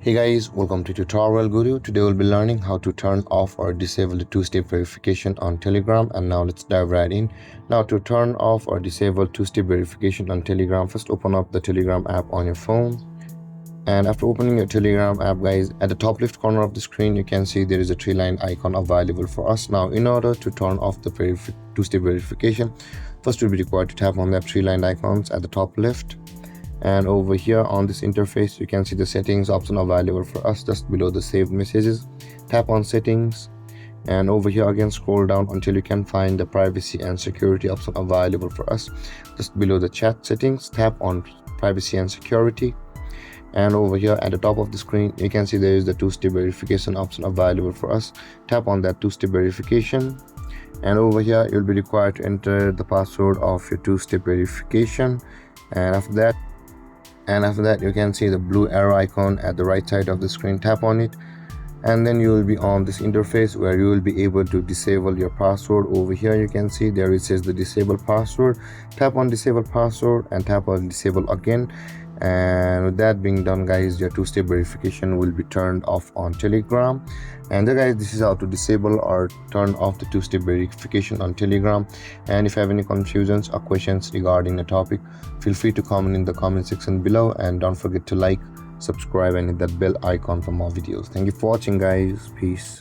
Hey guys, welcome to Tutorial Guru. Today we'll be learning how to turn off or disable the two-step verification on Telegram. And now let's dive right in. Now to turn off or disable two-step verification on Telegram, first open up the Telegram app on your phone. And after opening your Telegram app, guys, at the top left corner of the screen, you can see there is a three-line icon available for us. Now, in order to turn off the two-step verification, first we'll be required to tap on that three-line icons at the top left. And over here on this interface, you can see the settings option available for us just below the saved messages. Tap on settings, and over here again scroll down until you can find the privacy and security option available for us just below the chat settings. Tap on privacy and security, and over here at the top of the screen you can see there is the two-step verification option available for us. Tap on that two-step verification, and over here you'll be required to enter the password of your two-step verification. And after that you can see the blue arrow icon at the right side of the screen. Tap on it, and then you will be on this interface where you will be able to disable your password. Over here you can see there it says the disable password. Tap on disable password and tap on disable again, and with that being done, guys, your two-step verification will be turned off on Telegram. And guys, this is how to disable or turn off the two-step verification on Telegram. And if you have any confusions or questions regarding the topic, feel free to comment in the comment section below, and don't forget to like, subscribe and hit that bell icon for more videos. Thank you for watching, guys. Peace.